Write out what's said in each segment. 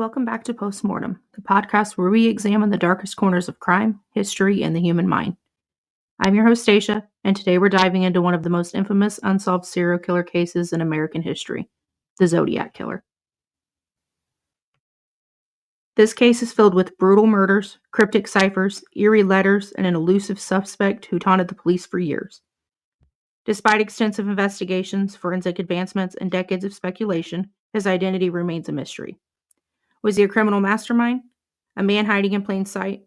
Welcome back to Postmortem, the podcast where we examine the darkest corners of crime, history, and the human mind. I'm your host, Stacia, and today we're diving into one of the most infamous unsolved serial killer cases in American history, the Zodiac Killer. This case is filled with brutal murders, cryptic ciphers, eerie letters, and an elusive suspect who taunted the police for years. Despite extensive investigations, forensic advancements, and decades of speculation, his identity remains a mystery. Was he a criminal mastermind? A man hiding in plain sight?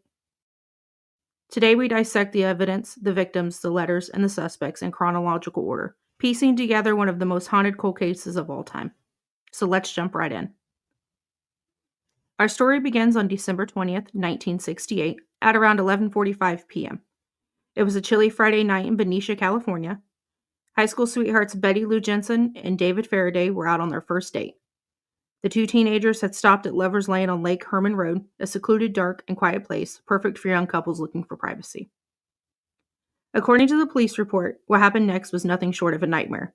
Today we dissect the evidence, the victims, the letters, and the suspects in chronological order, piecing together one of the most haunted cold cases of all time. So let's jump right in. Our story begins on December 20th, 1968, at around 11:45 p.m. It was a chilly Friday night in Benicia, California. High school sweethearts Betty Lou Jensen and David Faraday were out on their first date. The two teenagers had stopped at Lover's Lane on Lake Herman Road, a secluded, dark, and quiet place, perfect for young couples looking for privacy. According to the police report, what happened next was nothing short of a nightmare.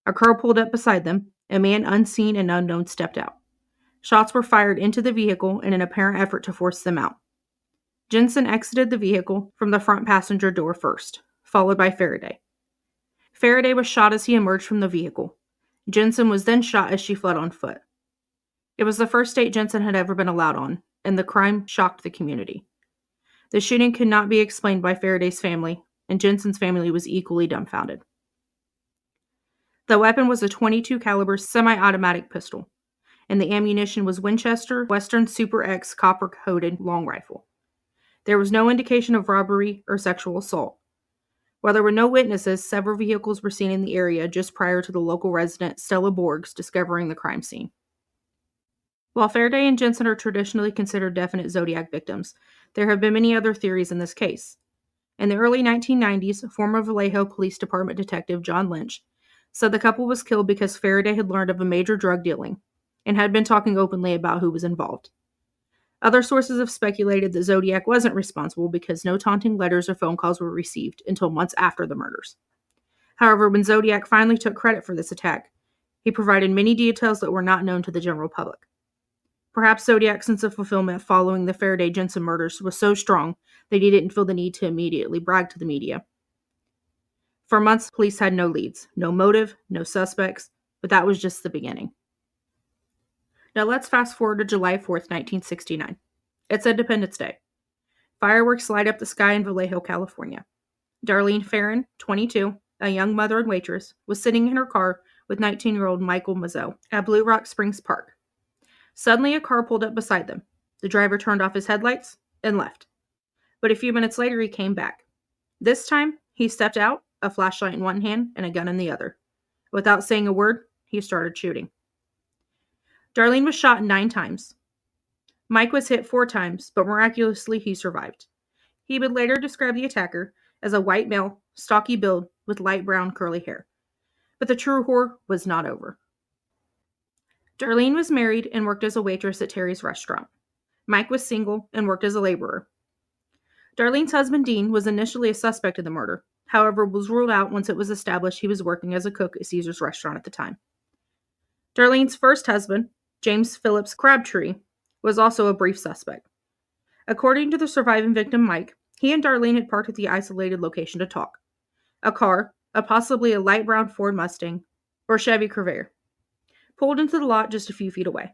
A car pulled up beside them. A man unseen and unknown stepped out. Shots were fired into the vehicle in an apparent effort to force them out. Jensen exited the vehicle from the front passenger door first, followed by Faraday. Faraday was shot as he emerged from the vehicle. Jensen was then shot as she fled on foot. It was the first date Jensen had ever been allowed on, and the crime shocked the community. The shooting could not be explained by Faraday's family, and Jensen's family was equally dumbfounded. The weapon was a .22 caliber semi-automatic pistol, and the ammunition was Winchester Western Super X copper-coated long rifle. There was no indication of robbery or sexual assault. While there were no witnesses, several vehicles were seen in the area just prior to the local resident Stella Borges discovering the crime scene. While Faraday and Jensen are traditionally considered definite Zodiac victims, there have been many other theories in this case. In the early 1990s, former Vallejo Police Department detective John Lynch said the couple was killed because Faraday had learned of a major drug dealing and had been talking openly about who was involved. Other sources have speculated that Zodiac wasn't responsible because no taunting letters or phone calls were received until months after the murders. However, when Zodiac finally took credit for this attack, he provided many details that were not known to the general public. Perhaps Zodiac's sense of fulfillment following the Faraday-Jensen murders was so strong that he didn't feel the need to immediately brag to the media. For months, police had no leads, no motive, no suspects, but that was just the beginning. Now let's fast forward to July 4th, 1969. It's Independence Day. Fireworks light up the sky in Vallejo, California. Darlene Farron, 22, a young mother and waitress, was sitting in her car with 19-year-old Michael Mazzo at Blue Rock Springs Park. Suddenly, a car pulled up beside them. The driver turned off his headlights and left. But a few minutes later, he came back. This time, he stepped out, a flashlight in one hand and a gun in the other. Without saying a word, he started shooting. Darlene was shot 9 times. Mike was hit 4 times, but miraculously, he survived. He would later describe the attacker as a white male, stocky build with light brown curly hair. But the true horror was not over. Darlene was married and worked as a waitress at Terry's restaurant. Mike was single and worked as a laborer. Darlene's husband, Dean, was initially a suspect in the murder, however was ruled out once it was established he was working as a cook at Caesar's restaurant at the time. Darlene's first husband, James Phillips Crabtree, was also a brief suspect. According to the surviving victim, Mike, he and Darlene had parked at the isolated location to talk. A car, possibly a light brown Ford Mustang, or Chevy Cravair, pulled into the lot just a few feet away.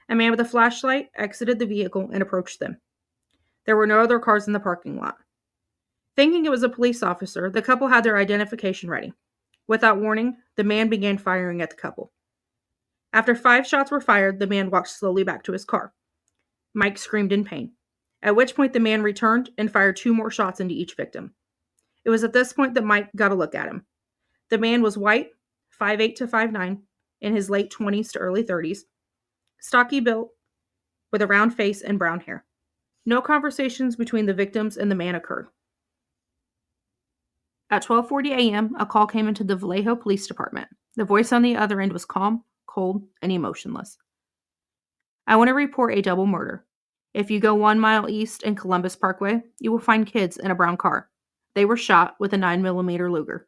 A man with a flashlight exited the vehicle and approached them. There were no other cars in the parking lot. Thinking it was a police officer, the couple had their identification ready. Without warning, the man began firing at the couple. After 5 shots were fired, the man walked slowly back to his car. Mike screamed in pain, at which point the man returned and fired 2 more shots into each victim. It was at this point that Mike got a look at him. The man was white, 5'8" to 5'9", in his late 20s to early 30s, stocky built, with a round face and brown hair. No conversations between the victims and the man occurred. At 12:40 a.m., a call came into the Vallejo Police Department. The voice on the other end was calm, cold, and emotionless. I want to report a double murder. If you go 1 mile east in Columbus Parkway, you will find kids in a brown car. They were shot with a 9mm Luger.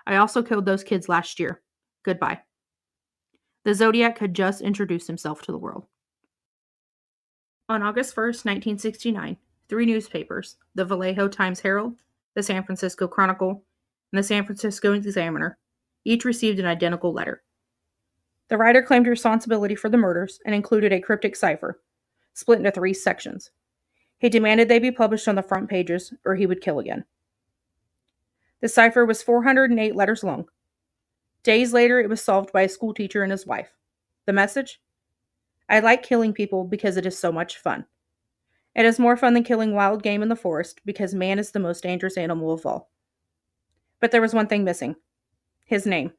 I also killed those kids last year. Goodbye. The Zodiac had just introduced himself to the world. On August 1st, 1969, three newspapers, the Vallejo Times-Herald, the San Francisco Chronicle, and the San Francisco Examiner, each received an identical letter. The writer claimed responsibility for the murders and included a cryptic cipher, split into three sections. He demanded they be published on the front pages, or he would kill again. The cipher was 408 letters long. Days later, it was solved by a schoolteacher and his wife. The message? I like killing people because it is so much fun. It is more fun than killing wild game in the forest because man is the most dangerous animal of all. But there was one thing missing. His name.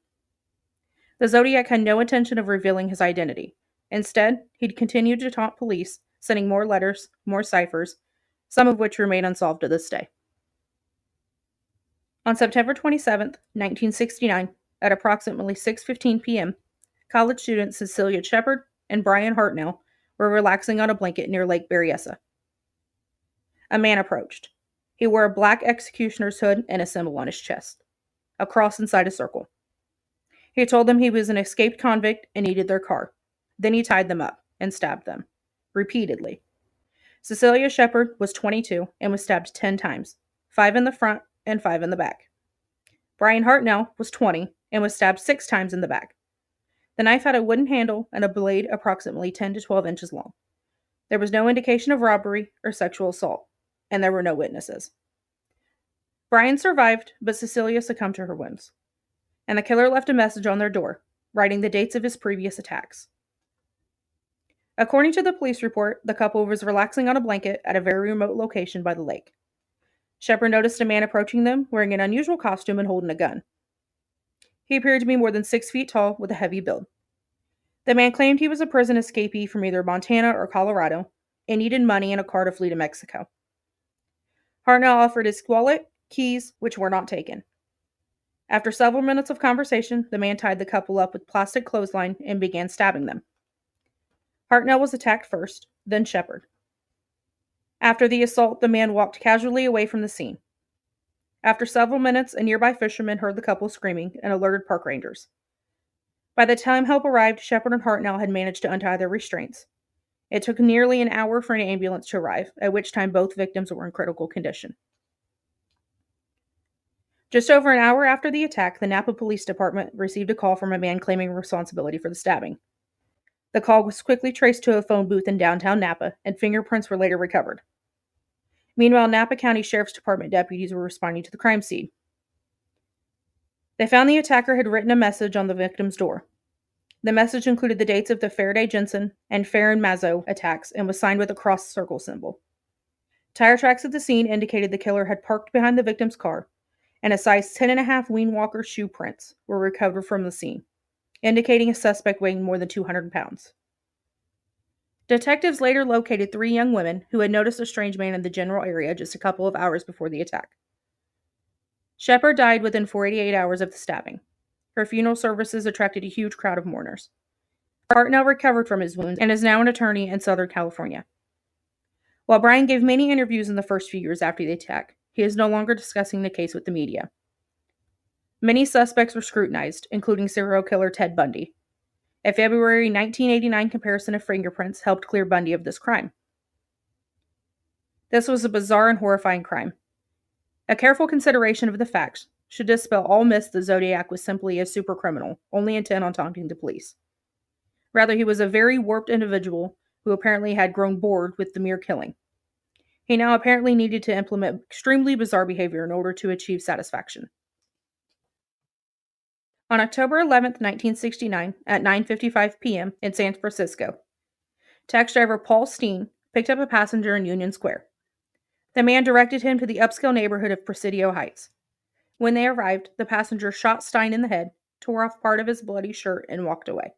The Zodiac had no intention of revealing his identity. Instead, he'd continued to taunt police, sending more letters, more ciphers, some of which remain unsolved to this day. On September 27, 1969, at approximately 6:15 p.m., college students Cecilia Shepard and Brian Hartnell were relaxing on a blanket near Lake Berryessa. A man approached. He wore a black executioner's hood and a symbol on his chest, a cross inside a circle. He told them he was an escaped convict and needed their car. Then he tied them up and stabbed them, repeatedly. Cecilia Shepard was 22 and was stabbed 10 times, 5 in the front and 5 in the back. Brian Hartnell was 20 and was stabbed 6 times in the back. The knife had a wooden handle and a blade approximately 10 to 12 inches long. There was no indication of robbery or sexual assault, and there were no witnesses. Brian survived, but Cecilia succumbed to her wounds, and the killer left a message on their door, writing the dates of his previous attacks. According to the police report, the couple was relaxing on a blanket at a very remote location by the lake. Shepard noticed a man approaching them wearing an unusual costume and holding a gun. He appeared to be more than 6 feet tall with a heavy build. The man claimed he was a prison escapee from either Montana or Colorado and needed money and a car to flee to Mexico. Hartnell offered his wallet, keys, which were not taken. After several minutes of conversation, the man tied the couple up with plastic clothesline and began stabbing them. Hartnell was attacked first, then Shepard. After the assault, the man walked casually away from the scene. After several minutes, a nearby fisherman heard the couple screaming and alerted park rangers. By the time help arrived, Shepard and Hartnell had managed to untie their restraints. It took nearly an hour for an ambulance to arrive, at which time both victims were in critical condition. Just over an hour after the attack, the Napa Police Department received a call from a man claiming responsibility for the stabbing. The call was quickly traced to a phone booth in downtown Napa, and fingerprints were later recovered. Meanwhile, Napa County Sheriff's Department deputies were responding to the crime scene. They found the attacker had written a message on the victim's door. The message included the dates of the Faraday-Jensen and Farron-Mazzo attacks and was signed with a cross circle symbol. Tire tracks at the scene indicated the killer had parked behind the victim's car, and a size 10.5 Ween Walker shoe prints were recovered from the scene, indicating a suspect weighing more than 200 pounds. Detectives later located 3 young women who had noticed a strange man in the general area just a couple of hours before the attack. Shepard died within 48 hours of the stabbing. Her funeral services attracted a huge crowd of mourners. Hartnell recovered from his wounds and is now an attorney in Southern California. While Brian gave many interviews in the first few years after the attack, he is no longer discussing the case with the media. Many suspects were scrutinized, including serial killer Ted Bundy. A February 1989 comparison of fingerprints helped clear Bundy of this crime. This was a bizarre and horrifying crime. A careful consideration of the facts should dispel all myths that Zodiac was simply a super criminal, only intent on taunting the police. Rather, he was a very warped individual who apparently had grown bored with the mere killing. He now apparently needed to implement extremely bizarre behavior in order to achieve satisfaction. On October 11, 1969, at 9:55 p.m. in San Francisco, taxi driver Paul Steen picked up a passenger in Union Square. The man directed him to the upscale neighborhood of Presidio Heights. When they arrived, the passenger shot Stein in the head, tore off part of his bloody shirt, and walked away.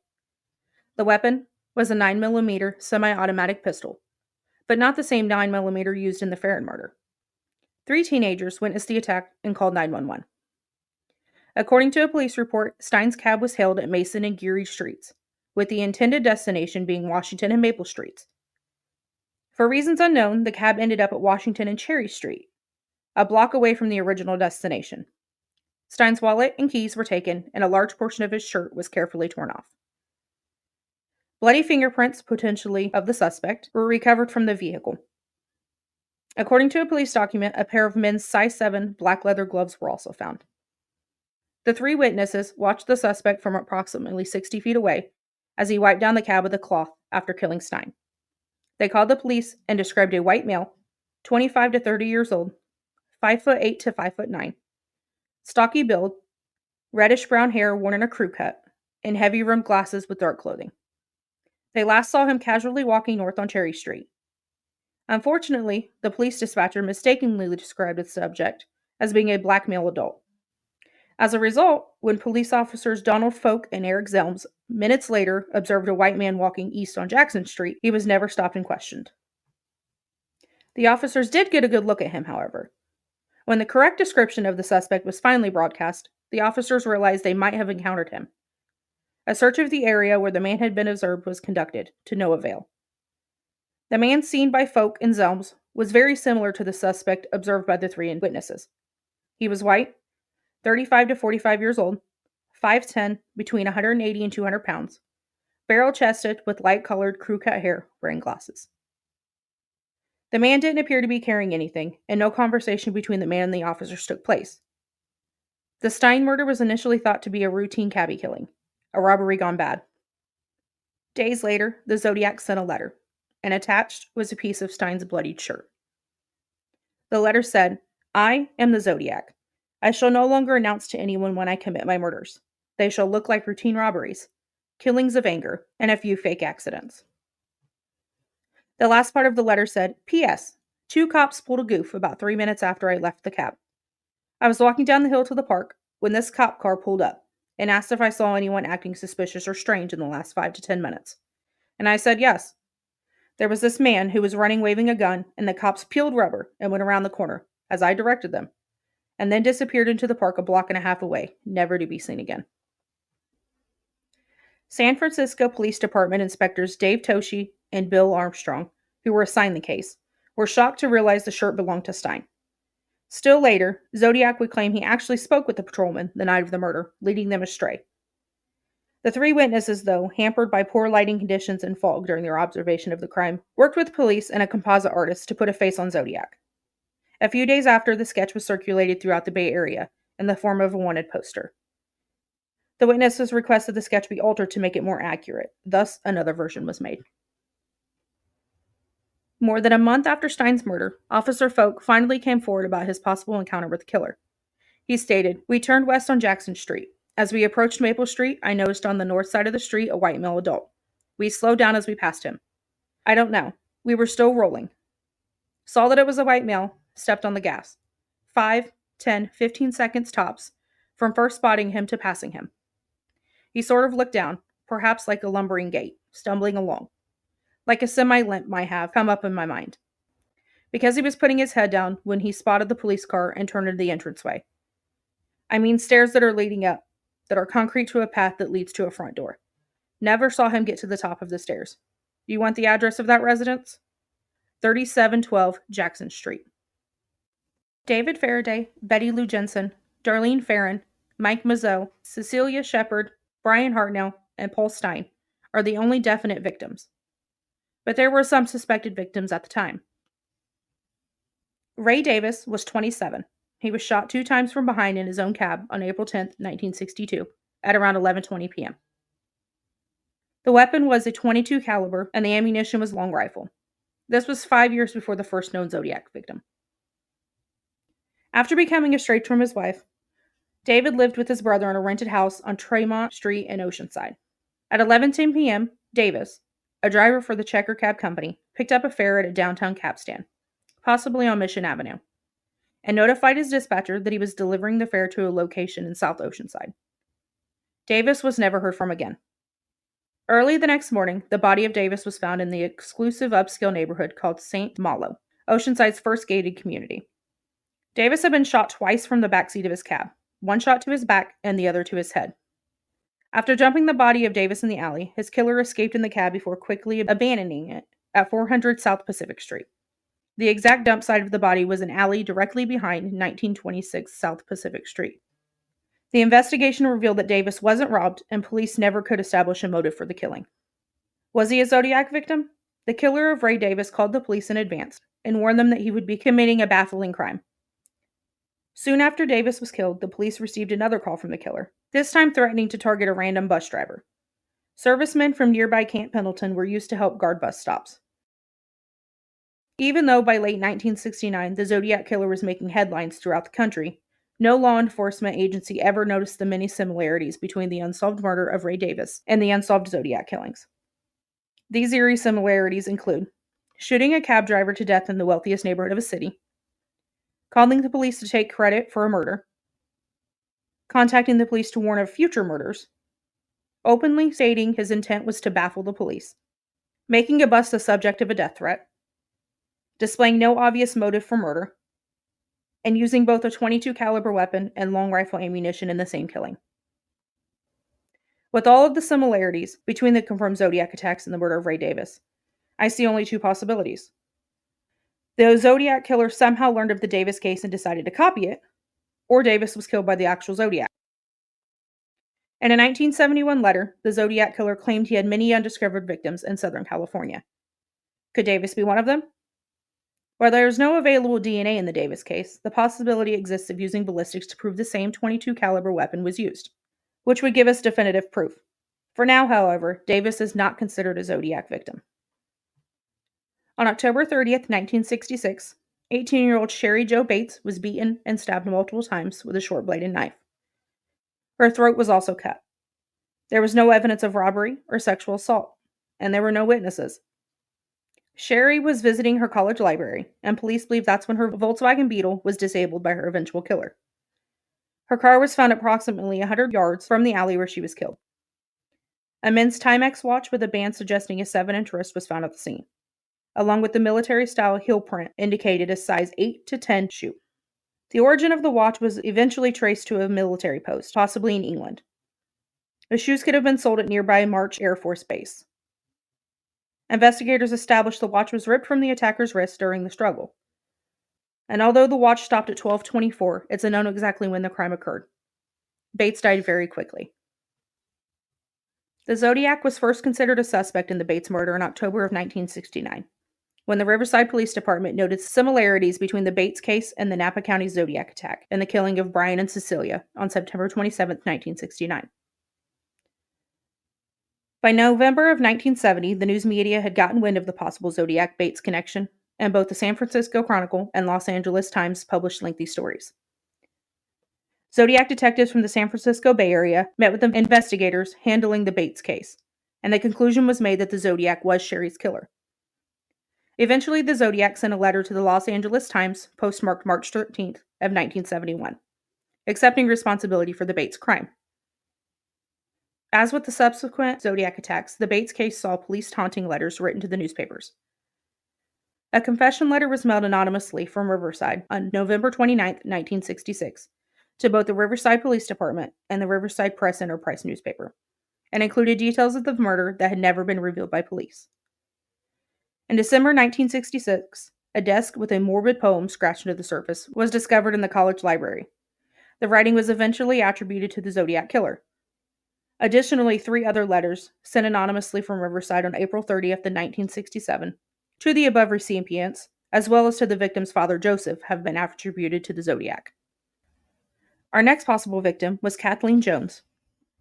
The weapon was a 9mm semi-automatic pistol, but not the same 9mm used in the Farron murder. 3 teenagers witnessed the attack and called 911. According to a police report, Stein's cab was hailed at Mason and Geary Streets, with the intended destination being Washington and Maple Streets. For reasons unknown, the cab ended up at Washington and Cherry Street, a block away from the original destination. Stein's wallet and keys were taken, and a large portion of his shirt was carefully torn off. Bloody fingerprints, potentially of the suspect, were recovered from the vehicle. According to a police document, a pair of men's size 7 black leather gloves were also found. The three witnesses watched the suspect from approximately 60 feet away as he wiped down the cab with a cloth after killing Stein. They called the police and described a white male, 25 to 30 years old, 5'8" to 5'9", stocky build, reddish-brown hair worn in a crew cut, and heavy-rimmed glasses with dark clothing. They last saw him casually walking north on Cherry Street. Unfortunately, the police dispatcher mistakenly described the subject as being a black male adult. As a result, when police officers Donald Folk and Eric Zelms minutes later observed a white man walking east on Jackson Street, he was never stopped and questioned. The officers did get a good look at him, however. When the correct description of the suspect was finally broadcast, the officers realized they might have encountered him. A search of the area where the man had been observed was conducted, to no avail. The man seen by Folk and Zelms was very similar to the suspect observed by the three witnesses. He was white, 35 to 45 years old, 5'10", between 180 and 200 pounds, barrel-chested with light-colored crew-cut hair, wearing glasses. The man didn't appear to be carrying anything, and no conversation between the man and the officers took place. The Stein murder was initially thought to be a routine cabbie killing, a robbery gone bad. Days later, the Zodiac sent a letter, and attached was a piece of Stein's bloodied shirt. The letter said, "I am the Zodiac. I shall no longer announce to anyone when I commit my murders. They shall look like routine robberies, killings of anger, and a few fake accidents." The last part of the letter said, "P.S. 2 cops pulled a goof about 3 minutes after I left the cab. I was walking down the hill to the park when this cop car pulled up and asked if I saw anyone acting suspicious or strange in the last 5 to 10 minutes. And I said yes. There was this man who was running waving a gun, and the cops peeled rubber and went around the corner, as I directed them, and then disappeared into the park a block and a half away, never to be seen again." San Francisco Police Department inspectors Dave Toshi and Bill Armstrong, who were assigned the case, were shocked to realize the shirt belonged to Stein. Still later, Zodiac would claim he actually spoke with the patrolman the night of the murder, leading them astray. The three witnesses, though, hampered by poor lighting conditions and fog during their observation of the crime, worked with police and a composite artist to put a face on Zodiac. A few days after, the sketch was circulated throughout the Bay Area in the form of a wanted poster. The witnesses requested the sketch be altered to make it more accurate. Thus, another version was made. More than a month after Stein's murder, Officer Folk finally came forward about his possible encounter with the killer. He stated, "We turned west on Jackson Street. As we approached Maple Street, I noticed on the north side of the street a white male adult. We slowed down as we passed him. I don't know. We were still rolling. Saw that it was a white male, stepped on the gas. 5, 10, 15 seconds tops from first spotting him to passing him. He sort of looked down, perhaps like a lumbering gait, stumbling along. Like a semi-limp might have come up in my mind. Because he was putting his head down when he spotted the police car and turned into the entranceway. I mean stairs that are leading up, that are concrete to a path that leads to a front door. Never saw him get to the top of the stairs. Do you want the address of that residence? 3712 Jackson Street." David Faraday, Betty Lou Jensen, Darlene Farron, Mike Mazzeau, Cecilia Shepard, Brian Hartnell, and Paul Stein are the only definite victims. But there were some suspected victims at the time. Ray Davis was 27. He was shot 2 times from behind in his own cab on April 10, 1962, at around 11:20 p.m. The weapon was a .22 caliber, and the ammunition was long rifle. This was 5 years before the first known Zodiac victim. After becoming estranged from his wife, David lived with his brother in a rented house on Tremont Street in Oceanside. At 11:10 p.m., Davis, a driver for the Checker Cab Company, picked up a fare at a downtown cab stand, possibly on Mission Avenue, and notified his dispatcher that he was delivering the fare to a location in South Oceanside. Davis was never heard from again. Early the next morning, the body of Davis was found in the exclusive upscale neighborhood called St. Malo, Oceanside's first gated community. Davis had been shot twice from the backseat of his cab, one shot to his back and the other to his head. After dumping the body of Davis in the alley, his killer escaped in the cab before quickly abandoning it at 400 South Pacific Street. The exact dump site of the body was an alley directly behind 1926 South Pacific Street. The investigation revealed that Davis wasn't robbed, and police never could establish a motive for the killing. Was he a Zodiac victim? The killer of Ray Davis called the police in advance and warned them that he would be committing a baffling crime. Soon after Davis was killed, the police received another call from the killer, this time threatening to target a random bus driver. Servicemen from nearby Camp Pendleton were used to help guard bus stops. Even though by late 1969 the Zodiac Killer was making headlines throughout the country, no law enforcement agency ever noticed the many similarities between the unsolved murder of Ray Davis and the unsolved Zodiac killings. These eerie similarities include shooting a cab driver to death in the wealthiest neighborhood of a city, calling the police to take credit for a murder, contacting the police to warn of future murders, openly stating his intent was to baffle the police, making a bus the subject of a death threat, displaying no obvious motive for murder, and using both a .22 caliber weapon and long rifle ammunition in the same killing. With all of the similarities between the confirmed Zodiac attacks and the murder of Ray Davis, I see only two possibilities. The Zodiac Killer somehow learned of the Davis case and decided to copy it, or Davis was killed by the actual Zodiac. In a 1971 letter, the Zodiac Killer claimed he had many undiscovered victims in Southern California. Could Davis be one of them? While there is no available DNA in the Davis case, the possibility exists of using ballistics to prove the same .22 caliber weapon was used, which would give us definitive proof. For now, however, Davis is not considered a Zodiac victim. On October 30th, 1966, 18-year-old Sherry Jo Bates was beaten and stabbed multiple times with a short-bladed knife. Her throat was also cut. There was no evidence of robbery or sexual assault, and there were no witnesses. Sherry was visiting her college library, and police believe that's when her Volkswagen Beetle was disabled by her eventual killer. Her car was found approximately 100 yards from the alley where she was killed. A men's Timex watch with a band suggesting a 7-inch wrist was found at the scene, along with the military-style heel print indicated a size 8 to 10 shoe. The origin of the watch was eventually traced to a military post, possibly in England. The shoes could have been sold at nearby March Air Force Base. Investigators established the watch was ripped from the attacker's wrist during the struggle. And although the watch stopped at 12:24, it's unknown exactly when the crime occurred. Bates died very quickly. The Zodiac was first considered a suspect in the Bates murder in October of 1969, when the Riverside Police Department noted similarities between the Bates case and the Napa County Zodiac attack and the killing of Brian and Cecilia on September 27, 1969. By November of 1970, the news media had gotten wind of the possible Zodiac-Bates connection, and both the San Francisco Chronicle and Los Angeles Times published lengthy stories. Zodiac detectives from the San Francisco Bay Area met with the investigators handling the Bates case, and the conclusion was made that the Zodiac was Sherry's killer. Eventually, the Zodiac sent a letter to the Los Angeles Times, postmarked March 13th of 1971, accepting responsibility for the Bates crime. As with the subsequent Zodiac attacks, the Bates case saw police taunting letters written to the newspapers. A confession letter was mailed anonymously from Riverside on November 29, 1966, to both the Riverside Police Department and the Riverside Press Enterprise newspaper, and included details of the murder that had never been revealed by police. In December 1966, a desk with a morbid poem scratched into the surface was discovered in the college library. The writing was eventually attributed to the Zodiac Killer. Additionally, 3 other letters, sent anonymously from Riverside on April 30th, 1967, to the above recipients, as well as to the victim's father Joseph, have been attributed to the Zodiac. Our next possible victim was Kathleen Jones.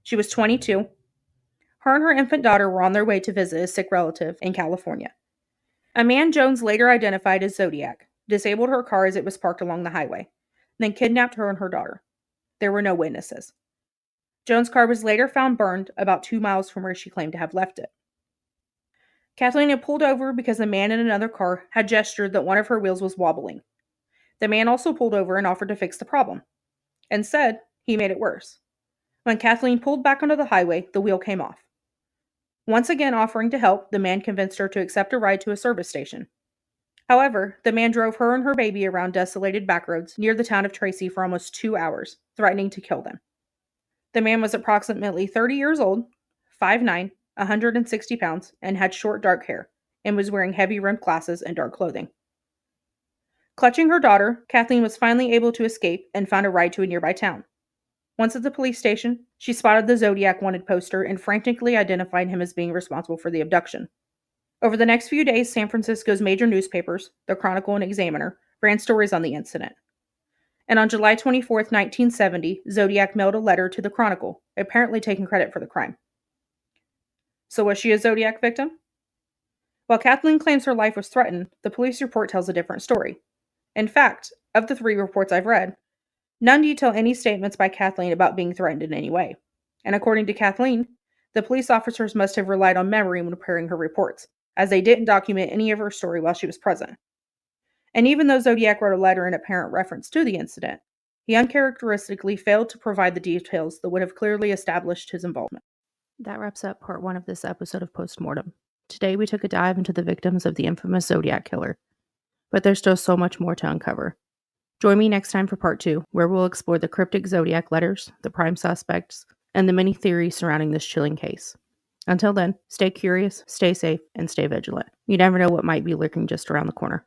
She was 22. Her and her infant daughter were on their way to visit a sick relative in California. A man Jones later identified as Zodiac disabled her car as it was parked along the highway, then kidnapped her and her daughter. There were no witnesses. Jones' car was later found burned about 2 miles from where she claimed to have left it. Kathleen had pulled over because a man in another car had gestured that one of her wheels was wobbling. The man also pulled over and offered to fix the problem, and said he made it worse. When Kathleen pulled back onto the highway, the wheel came off. Once again offering to help, the man convinced her to accept a ride to a service station. However, the man drove her and her baby around desolated backroads near the town of Tracy for almost 2 hours, threatening to kill them. The man was approximately 30 years old, 5'9", 160 pounds, and had short dark hair, and was wearing heavy rimmed glasses and dark clothing. Clutching her daughter, Kathleen was finally able to escape and found a ride to a nearby town. Once at the police station, she spotted the Zodiac wanted poster and frantically identified him as being responsible for the abduction. Over the next few days, San Francisco's major newspapers, the Chronicle and Examiner, ran stories on the incident. And on July 24th, 1970, Zodiac mailed a letter to the Chronicle, apparently taking credit for the crime. So was she a Zodiac victim? While Kathleen claims her life was threatened, the police report tells a different story. In fact, of the 3 reports I've read, none detail any statements by Kathleen about being threatened in any way. And according to Kathleen, the police officers must have relied on memory when preparing her reports, as they didn't document any of her story while she was present. And even though Zodiac wrote a letter in apparent reference to the incident, he uncharacteristically failed to provide the details that would have clearly established his involvement. That wraps up part 1 of this episode of Postmortem. Today we took a dive into the victims of the infamous Zodiac Killer, but there's still so much more to uncover. Join me next time for part 2, where we'll explore the cryptic Zodiac letters, the prime suspects, and the many theories surrounding this chilling case. Until then, stay curious, stay safe, and stay vigilant. You never know what might be lurking just around the corner.